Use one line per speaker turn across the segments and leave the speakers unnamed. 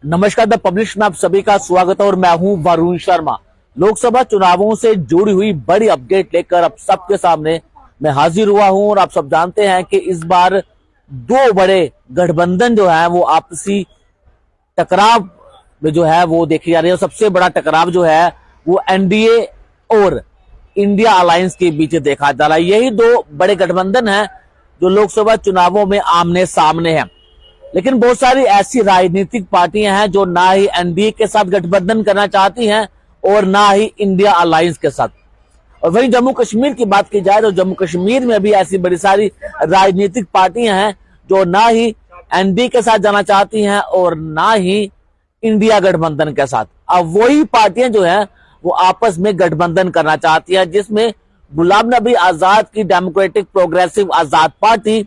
नमस्कार, the publish में आप सभी का स्वागत है और मैं हूं वरुण शर्मा। लोकसभा चुनावों से जुड़ी हुई बड़ी अपडेट लेकर अब सबके सामने मैं हाजिर हुआ हूं और आप सब जानते हैं कि इस बार दो बड़े गठबंधन जो है वो आपसी टकराव में जो है वो देखी जा रही है। सबसे बड़ा टकराव जो है वो एनडीए और इंडिया अलायंस के बीच देखा जा रहा है। यही दो बड़े गठबंधन हैं जो लोकसभा चुनावों में आमने सामने हैं। लेकिन बहुत सारी ऐसी राजनीतिक पार्टियां हैं जो ना ही एनडीए के साथ गठबंधन करना चाहती हैं और ना ही इंडिया अलायंस के साथ। और वहीं जम्मू कश्मीर की बात की जाए तो जम्मू कश्मीर में भी ऐसी बड़ी सारी राजनीतिक पार्टियां हैं जो ना ही एनडीए के साथ जाना चाहती हैं और ना ही इंडिया गठबंधन के साथ। अब वही पार्टियां जो हैं वो आपस में गठबंधन करना चाहती है, जिसमें गुलाम नबी आजाद की डेमोक्रेटिक प्रोग्रेसिव आजाद पार्टी,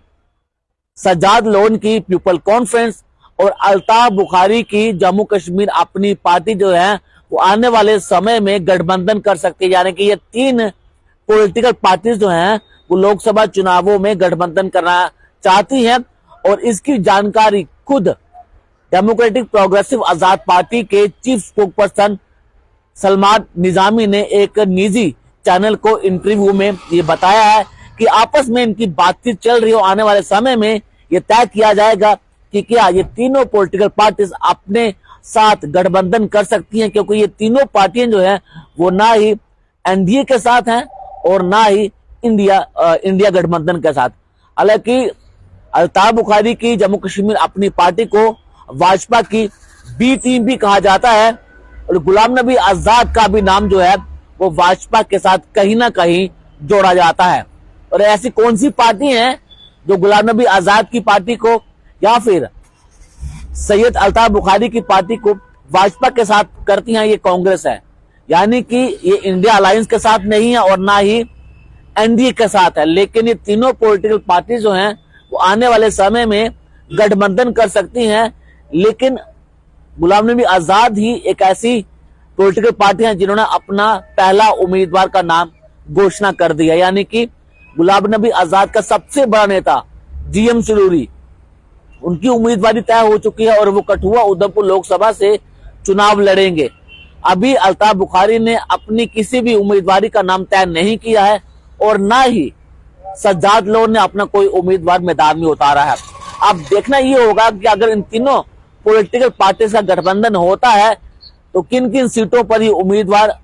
सज्जाद लोन की पीपल कॉन्फ्रेंस और अल्ताफ बुखारी की जम्मू कश्मीर अपनी पार्टी जो है वो आने वाले समय में गठबंधन कर सकती है। यानी कि ये तीन पॉलिटिकल पार्टीज जो हैं वो लोकसभा चुनावों में गठबंधन करना चाहती हैं और इसकी जानकारी खुद डेमोक्रेटिक प्रोग्रेसिव आजाद पार्टी के चीफ स्पोक्सपर्सन सलमान निजामी ने एक निजी चैनल को इंटरव्यू में ये बताया है कि आपस में इनकी बातचीत चल रही हो। आने वाले समय में ये तय किया जाएगा कि क्या ये तीनों पॉलिटिकल पार्टीज अपने साथ गठबंधन कर सकती हैं, क्योंकि ये तीनों पार्टियां जो हैं वो ना ही एनडीए के साथ हैं और ना ही इंडिया गठबंधन के साथ। हालांकि अल्ताफ बुखारी की जम्मू कश्मीर अपनी पार्टी को भाजपा की बी टीम भी कहा जाता है और गुलाम नबी आजाद का भी नाम जो है वो भाजपा के साथ कहीं ना कहीं जोड़ा जाता है। और ऐसी कौन सी पार्टी है जो गुलाम नबी आजाद की पार्टी को या फिर सैयद अल्ताफ बुखारी की पार्टी को भाजपा के साथ करती हैं? ये कांग्रेस है। यानी कि ये इंडिया अलायंस के साथ नहीं है और ना ही एनडीए के साथ है। लेकिन ये तीनों पॉलिटिकल पार्टी जो हैं वो आने वाले समय में गठबंधन कर सकती हैं। लेकिन गुलाम नबी आजाद ही एक ऐसी पॉलिटिकल पार्टी है जिन्होंने अपना पहला उम्मीदवार का नाम घोषणा कर दिया। यानी कि गुलाम नबी आजाद का सबसे बड़ा नेता जीएम सुरूरी, उनकी उम्मीदवारी तय हो चुकी है और वो कठुआ उधमपुर लोकसभा से चुनाव लड़ेंगे। अभी अल्ताफ बुखारी ने अपनी किसी भी उम्मीदवारी का नाम तय नहीं किया है और ना ही सज्जाद लोन ने अपना कोई उम्मीदवार मैदान में उतारा है। अब देखना ये होगा कि अगर इन तीनों पॉलिटिकल पार्टी का गठबंधन होता है तो किन किन सीटों पर ये उम्मीदवार,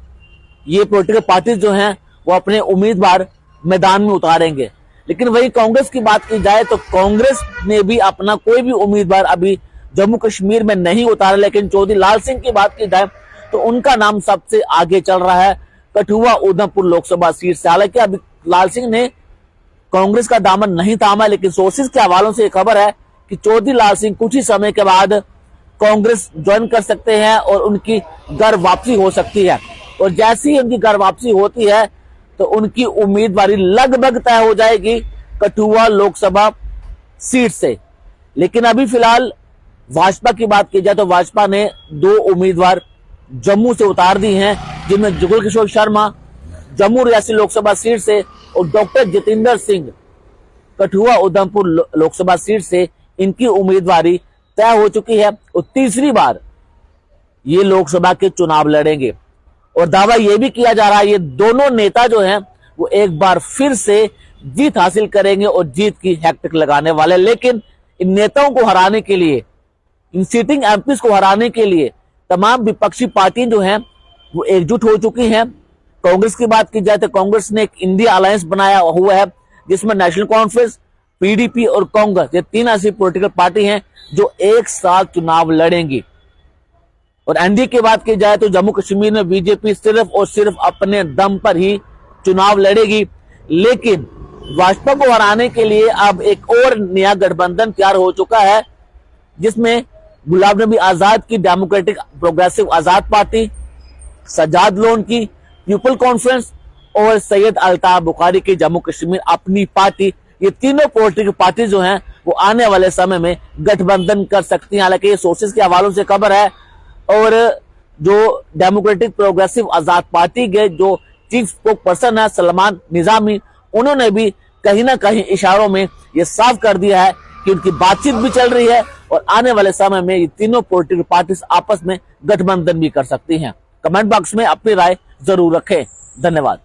ये पॉलिटिकल पार्टी जो हैं वो अपने उम्मीदवार मैदान में उतारेंगे। लेकिन वही कांग्रेस की बात की जाए तो कांग्रेस ने भी अपना कोई भी उम्मीदवार अभी जम्मू कश्मीर में नहीं उतारा। लेकिन चौधरी लाल सिंह की बात की जाए तो उनका नाम सबसे आगे चल रहा है कठुआ उधमपुर लोकसभा सीट से। हालांकि अभी लाल सिंह ने कांग्रेस का दामन नहीं थामा, लेकिन सोर्सेज के हवालों से खबर है कि चौधरी लाल सिंह कुछ ही समय के बाद कांग्रेस ज्वाइन कर सकते हैं और उनकी घर वापसी हो सकती है। और जैसी ही उनकी घर वापसी होती है तो उनकी उम्मीदवारी लगभग तय हो जाएगी कठुआ लोकसभा सीट से। लेकिन अभी फिलहाल भाजपा की बात की जाए तो भाजपा ने दो उम्मीदवार जम्मू से उतार दी हैं, जिनमें जुगल किशोर शर्मा जम्मू रियासी लोकसभा सीट से और डॉक्टर जितेंद्र सिंह कठुआ उधमपुर लोकसभा सीट से इनकी उम्मीदवारी तय हो चुकी है और तीसरी बार ये लोकसभा के चुनाव लड़ेंगे। और दावा यह भी किया जा रहा है ये दोनों नेता जो हैं वो एक बार फिर से जीत हासिल करेंगे और जीत की हैट्रिक लगाने वाले। लेकिन इन नेताओं को हराने के लिए, इन सिटिंग एमपीज को हराने के लिए तमाम विपक्षी पार्टियां जो हैं वो एकजुट हो चुकी हैं। कांग्रेस की बात की जाए तो कांग्रेस ने एक इंडिया अलायंस बनाया हुआ है जिसमें नेशनल कॉन्फ्रेंस, पीडीपी और कांग्रेस, ये तीन ऐसी पॉलिटिकल पार्टी हैं जो एक साथ चुनाव लड़ेंगी। और एनडीए की बात की जाए तो जम्मू कश्मीर में बीजेपी सिर्फ और सिर्फ अपने दम पर ही चुनाव लड़ेगी। लेकिन भाजपा को हराने के लिए अब एक और नया गठबंधन तैयार हो चुका है जिसमें गुलाम नबी आजाद की डेमोक्रेटिक प्रोग्रेसिव आजाद पार्टी, सज्जाद लोन की पीपल कॉन्फ्रेंस और सैयद अल्ताफ बुखारी की जम्मू कश्मीर अपनी पार्टी, ये तीनों पॉलिटिकल पार्टी जो हैं वो आने वाले समय में गठबंधन कर सकती हैं। हालांकि ये सोर्सेज के हवालों से खबर है और जो डेमोक्रेटिक प्रोग्रेसिव आजाद पार्टी के जो चीफ स्पोक पर्सन है सलमान निजामी, उन्होंने भी कहीं ना कहीं इशारों में ये साफ कर दिया है कि उनकी बातचीत भी चल रही है और आने वाले समय में ये तीनों पॉलिटिकल पार्टीज आपस में गठबंधन भी कर सकती हैं। कमेंट बॉक्स में अपनी राय जरूर रखें। धन्यवाद।